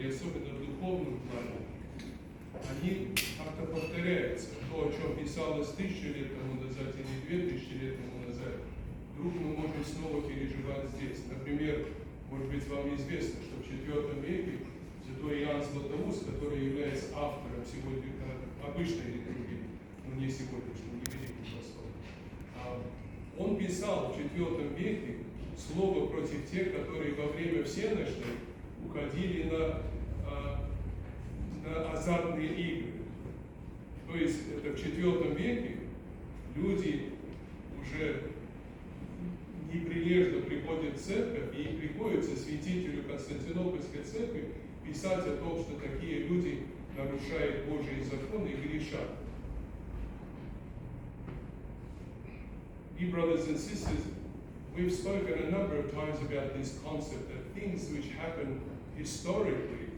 и особенно в духовном плане, они как-то повторяются. То, о чем писалось 1000 лет тому назад или 2000 лет тому назад, вдруг мы можем снова переживать здесь. Например, может быть, вам известно, что в IV веке святой Иоанн Златоуст, который является автором сегодня обычной литургии, но не сегодняшней, не великий постов, он писал в IV веке слово против тех, которые во время всеночной уходили на азартные игры. То есть это в IV веке люди уже неприлежно приходят в церковь, и им приходится святителю Константинопольской церкви писать о том, что такие люди нарушают Божьи законы и грешат. Dear brothers and sisters, we've spoken a number of times about this concept that things which happen historically,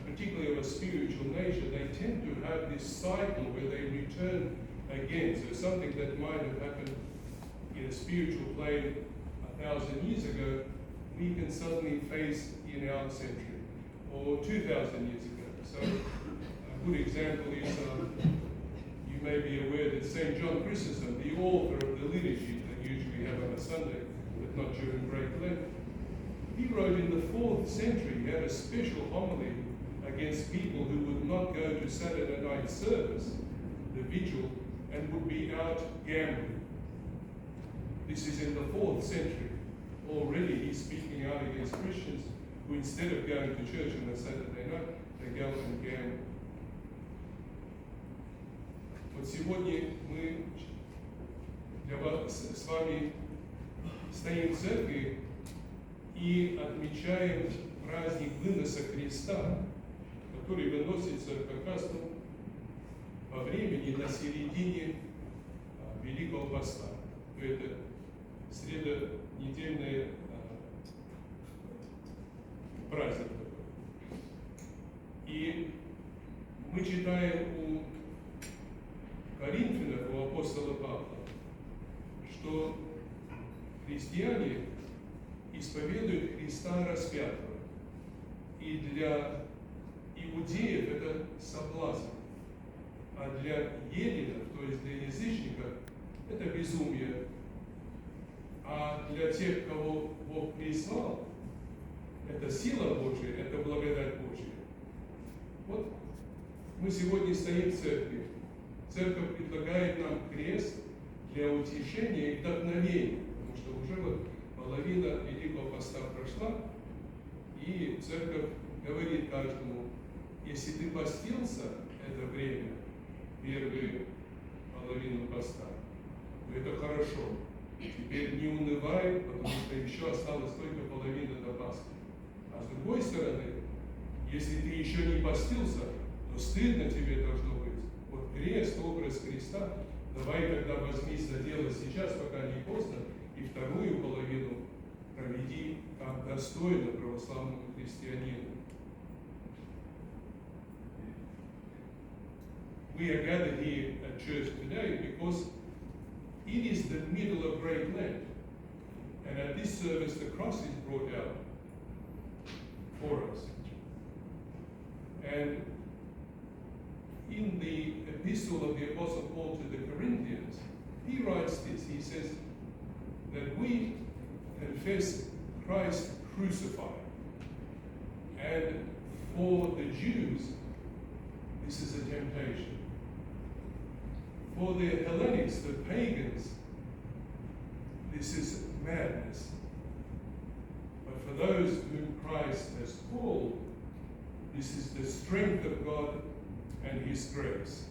particularly of a spiritual nature, they tend to have this cycle where they return again. So something that might have happened in a spiritual plane 1,000 years ago, we can suddenly face in our century, or 2,000 years ago. So a good example is, you may be aware that St. John Chrysostom, the author of the liturgy that you usually have on a Sunday, but not during Great Lent, he wrote in the 4th century, he had a special homily against people who would not go to Saturday night service, the vigil, and would be out gambling. This is in the 4th century. Already he's speaking out against Christians who, instead of going to church on a Saturday night, they go and gamble. Вот сегодня мы с вами стоим в церкви и отмечаем праздник выноса креста, который выносится как раз во времени на середине Великого Поста. Это средонедельный праздник. И мы читаем у Коринфянах, у апостола Павла, что христиане исповедуют Христа распятого. И для иудеев это соблазн, а для еленов, то есть для язычников, это безумие. А для тех, кого Бог призвал, это сила Божья, это благодать Божья. Вот мы сегодня стоим в церкви. Церковь предлагает нам крест для утешения и вдохновения, потому что уже вот половина Великого Поста прошла, и церковь говорит каждому, если ты постился это время, первую половину поста, то это хорошо. Теперь не унывай, потому что еще осталось только половина до Пасхи. А с другой стороны, если ты еще не постился, то стыдно тебе должно быть. Вот крест, образ креста, давай тогда возьмись за дело сейчас, пока не поздно, и вторую половину проведи как достойно православному христианину. We are gathered here at church today because it is the middle of Great Lent. And at this service, the cross is brought out for us. And in the epistle of the Apostle Paul to the Corinthians, he writes this. He says that we confess Christ crucified. And for the Jews, this is a temptation. For the Hellenics, the pagans, this is madness. But for those whom Christ has called, this is the strength of God and His grace.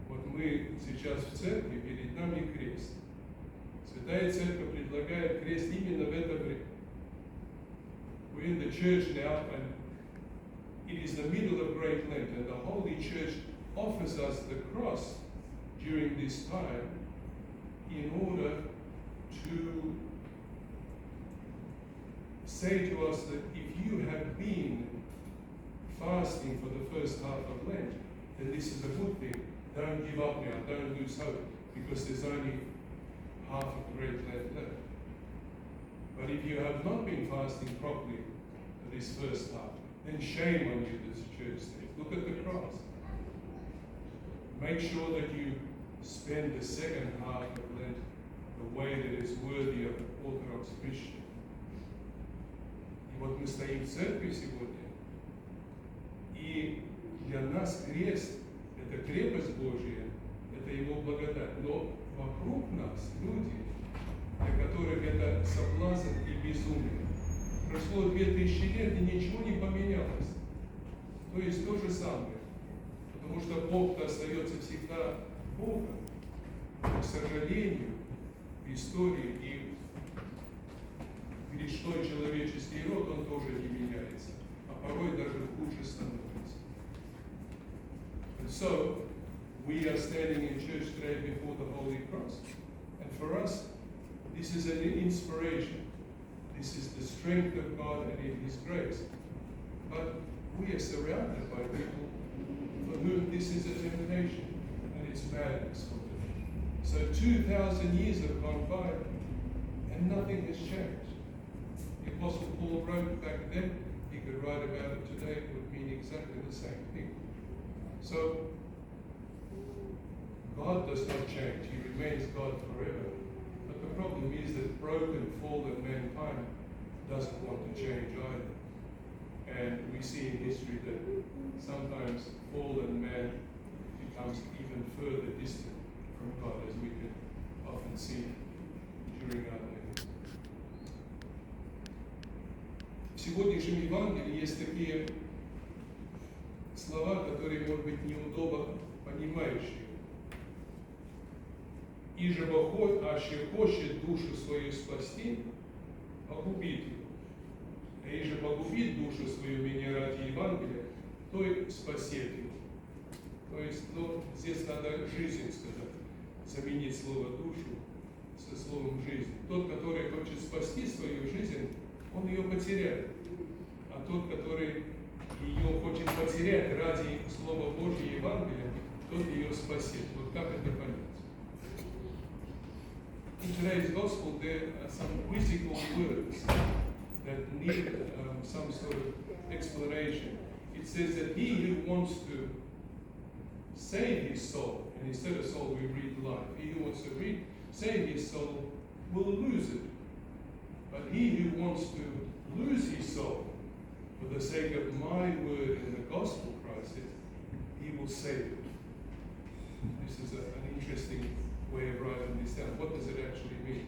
Вот мы сейчас в церкви, перед нами крест. Святая Церковь предлагает крест именно в это время. We're in the church now, and it is the middle of Great Lent, and the Holy Church offers us the cross during this time in order to say to us that if you have been fasting for the first half of Lent, then this is a good thing. Don't give up now, don't lose hope, because there's only half of Great Lent left. But if you have not been fasting properly for this first half. Then shame on you, this church state. Look at the cross. Make sure that you spend the second half of Lent the way that is worthy of an Orthodox Christian. И вот мы стоим в церкви сегодня, и для нас крест – это крепость Божья, это Его благодать. Но вокруг нас люди, для которых это соблазн и безумие. Прошло 2000 лет, и ничего не поменялось. То есть то же самое. Потому что Бог-то остается всегда Богом. К сожалению, в истории и грешной человеческий род, он тоже не меняется, а порой даже хуже становится. And so, we are standing in church today before the Holy Cross. And for us, this is an inspiration. This is the strength of God and in His grace. But we are surrounded by people for whom this is a temptation and it's madness for them. So 2,000 years have gone by and nothing has changed. The Apostle Paul wrote back then, he could write about it today, it would mean exactly the same thing. So, God does not change, He remains God forever. But the problem is that broken, fallen mankind doesn't want to change either. And we see in history that sometimes fallen man becomes even further distant from God, as we can often see during our lives. В сегодняшнем Евангелии есть такие слова, которые, может быть, неудобно понимающие. «Иже аще хочет душу свою спасти, погубит ее. А иже погубит душу свою меня ради Евангелия, то и спасет ее». То есть, здесь надо жизнь сказать, заменить слово «душу» со словом «жизнь». Тот, который хочет спасти свою жизнь, он ее потеряет. А тот, который ее хочет потерять ради Слова Божьего Евангелия, тот ее спасет. Вот как это понять? In today's gospel, there are some quizzical words that need some sort of explanation. It says that he who wants to save his soul, and instead of soul we read life, he who wants to save his soul will lose it. But he who wants to lose his soul for the sake of my word and the gospel, Christ says, he will save it. This is an interesting way of writing this down. What does it actually mean?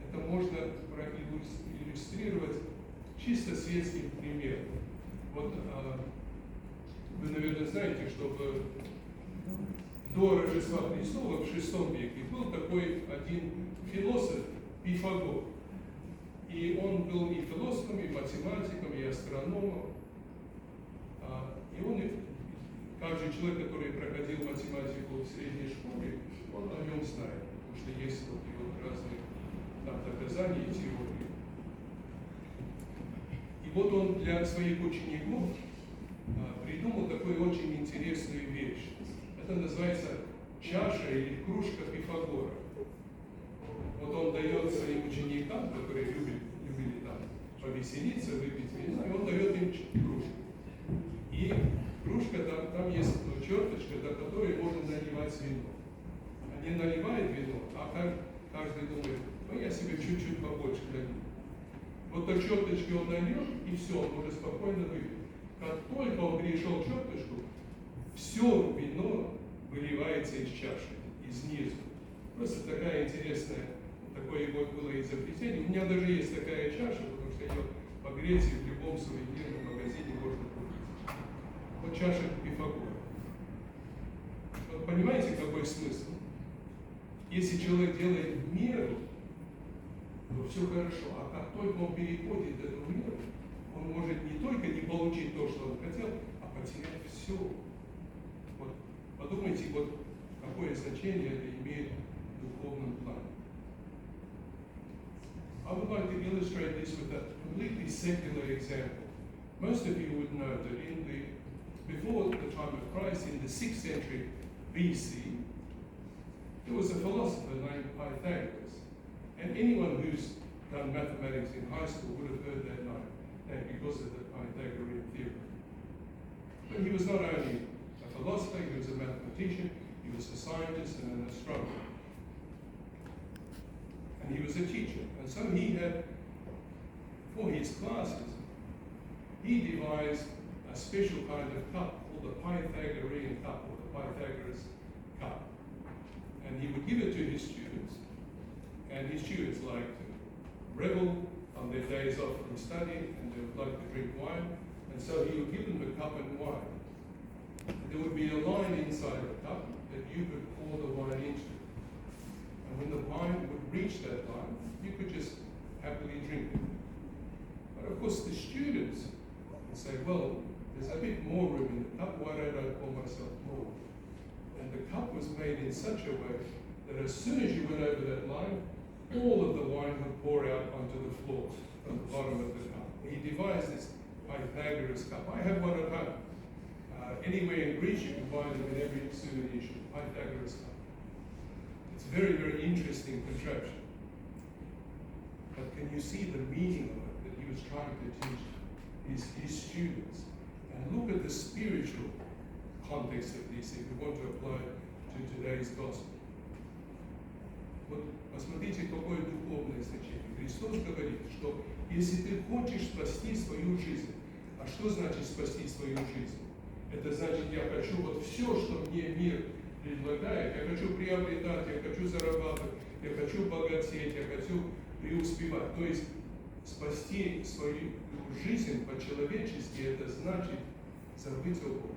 Это можно проиллюстрировать чисто светским примером. Вот вы, наверное, знаете, что до Рождества Христова в VI веке был такой один философ Пифагор. И он был и философом, и математиком, и астрономом. И он, каждый человек, который проходил математику в средней школе, он о нем знает, потому что есть вот разные там доказания и теории. И вот он для своих учеников придумал такую очень интересную вещь. Это называется чаша или кружка Пифагора. Вот он дает своим ученикам, которые любили там повеселиться, выпить вина, и он дает им кружку. И кружка, там есть черточка, до которой можно наливать вино. Они наливают вино, а каждый думает, я себе чуть-чуть побольше налью. Вот до черточки он нальет, и все, он может спокойно выпить. Как только он перешел черточку, все вино выливается из чаши, изнизу. Просто такая интересная, такое его было изобретение. У меня даже есть такая чаша, потому что ее погреть в любом сувенирном магазине можно купить. Вот чаша Пифагора. Вот понимаете, какой смысл? Если человек делает в меру, то все хорошо. А как только он переходит эту меру, он может не только не получить то, что он хотел, а потерять все. Вот подумайте, вот какое значение это имеет в духовном плане. I would like to illustrate this with a completely secular example. Most of you would know that before the time of Christ, in the 6th century BC, there was a philosopher named Pythagoras. And anyone who's done mathematics in high school would have heard that name. because of the Pythagorean theorem. But he was not only a philosopher, he was a mathematician, he was a scientist and an astronomer. And he was a teacher. And so he had, for his classes, he devised a special kind of cup called the Pythagorean cup, or the Pythagoras cup. And he would give it to his students, and his students liked to revel on their days off from study, and they would like to drink wine, and so he would give them a cup and wine. And there would be a line inside the cup that you could pour the wine into. And when the wine would reach that line, you could just happily drink it. But of course the students would say, well, there's a bit more room in the cup, why don't I pour myself more? And the cup was made in such a way that as soon as you went over that line, all of the wine would pour out onto the floor from the bottom of the cup. He devised this Pythagoras cup. I have one at home. Anywhere in Greece you can buy them in every souvenir shop. Pythagoras cup. It's a very, very interesting contraption. But can you see the meaning of it that he was trying to teach his students? And look at the spiritual context of this if we want to apply to today's gospel. Вот посмотрите, какое духовное значение. Христос говорит, что если ты хочешь спасти свою жизнь, а что значит спасти свою жизнь? Это значит, я хочу вот все, что мне мир предлагает, я хочу приобретать, я хочу зарабатывать, я хочу богатеть, я хочу преуспевать. То есть спасти свою жизнь по-человечески, это значит забыть о Боге.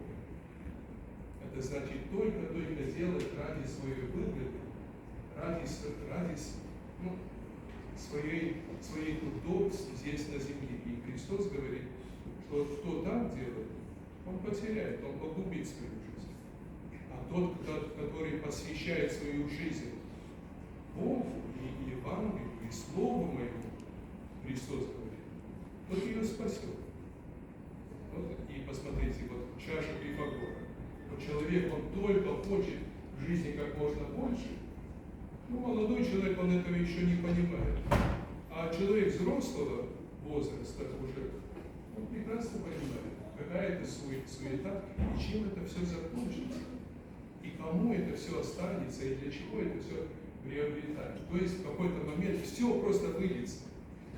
Это значит только делать ради своей выгоды, ради своих удобств здесь на земле. И Христос говорит, что кто так делает, он потеряет, он погубит свою жизнь. А тот, который посвящает свою жизнь Богу и Евангелию, и Слову Моему, Христос говорит, тот ее спасет. Вот, и посмотрите, вот чаша Пифагора. Вот человек, он только хочет в жизни как можно больше. Ну, молодой человек, он этого еще не понимает. А человек взрослого возраста уже, он прекрасно понимает, какая это суета, и чем это все закончится, и кому это все останется, и для чего это все приобретать. То есть в какой-то момент все просто выльется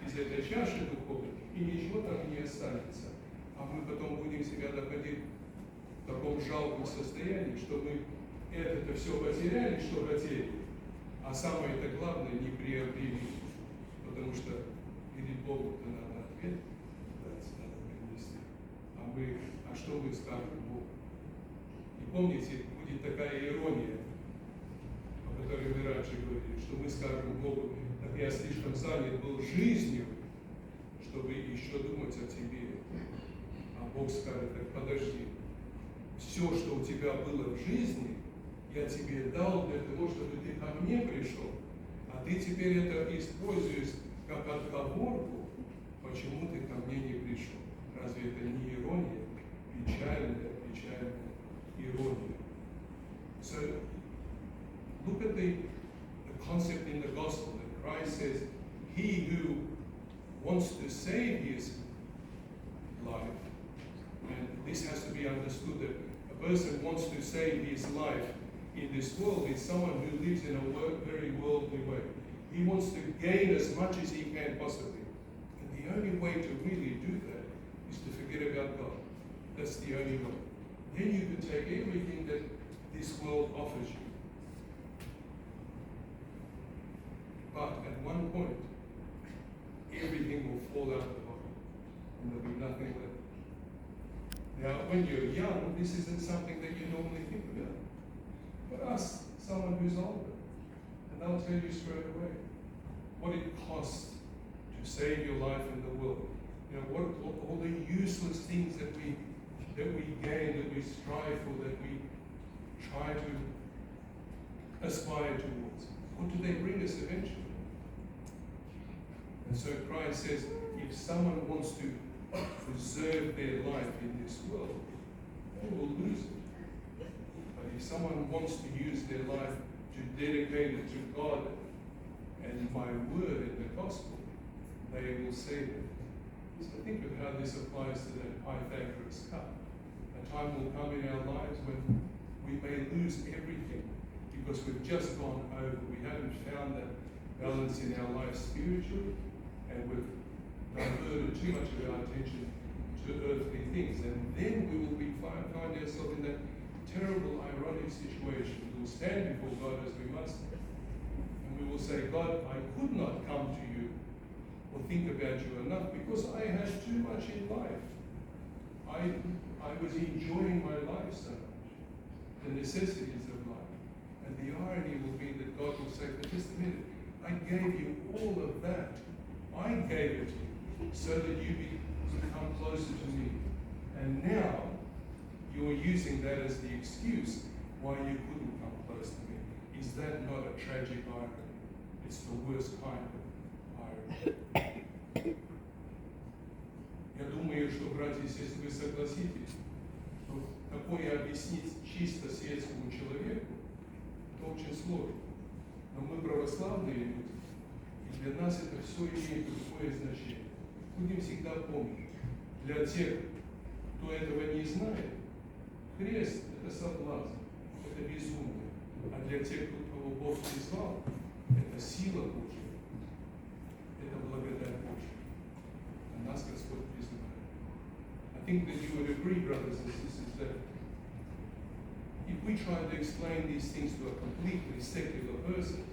из этой чаши духовной, и ничего там не останется. А мы потом будем себя находить в таком жалком состоянии, что мы это все потеряли, что хотели, а самое-то главное не приобрели, потому что перед Богом-то надо ответ дать, надо принести. А что мы скажем Богу? И помните, будет такая ирония, о которой мы раньше говорили, что мы скажем Богу, так я слишком занят был жизнью, чтобы еще думать о тебе. А Бог скажет, так подожди, все, что у тебя было в жизни, я тебе дал для того, чтобы ты ко мне пришел, а ты теперь это используешь как отговорку, почему ты ко мне не пришел. Разве это не ирония? Печальная ирония. So, look at the concept in the gospel that Christ says, he who wants to save his life, and this has to be understood that a person wants to save his life in this world is someone who lives in a very worldly way. He wants to gain as much as he can possibly. And the only way to really do that is to forget about God. That's the only way. Then you can take everything that this world offers you. But at one point, everything will fall out the bottom and there'll be nothing left. Now, when you're young, this isn't something that you normally think about. But ask someone who's older, and they'll tell you straight away what it costs to save your life in the world. You know, what all the useless things that we gain, that we strive for, that we try to aspire towards. What do they bring us eventually? And so Christ says, if someone wants to preserve their life in this world, they will lose it. But if someone wants to use their life to dedicate it to God and my word in the gospel, they will save it. So think of how this applies to that Pythagoras cup. A time will come in our lives when we may lose everything because we've just gone over. We haven't found that balance in our life spiritually, and we've diverted too much of our attention to earthly things. And then we will find ourselves in that terrible, ironic situation. We will stand before God as we must, and we will say, God, I could not come to you or think about you enough because I had too much in life. I was enjoying my life so much, the necessities of life. And the irony will be that God will say, but just a minute, I gave you all of that. I gave it so that you become closer to me. And now you're using that as the excuse why you couldn't come close to me. Is that not a tragic irony? It's the worst kind of irony. Я думаю, что, братья и сестры, вы согласитесь, что такое объяснить чисто светскому человеку, это очень сложно. Но мы православные люди, и для нас это все имеет другое значение. Будем всегда помнить, для тех, кто этого не знает, крест – это соблазн, это безумие. А для тех, кого Бог призвал, это сила Божья, это благодать Божья. А нас Господь призывает. I think that you would agree, brothers and sisters, that if we tried to explain these things to a completely secular person,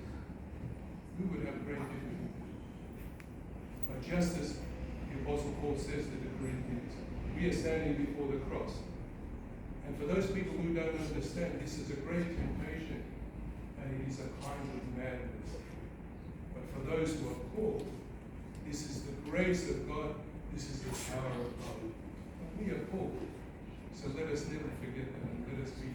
we would have great difficulty. But just as the Apostle Paul says to the Corinthians, we are standing before the cross. And for those people who don't understand, this is a great temptation and it is a kind of madness. But for those who are called, this is the grace of God, this is the power of God. We are called. So let us never forget that and let us be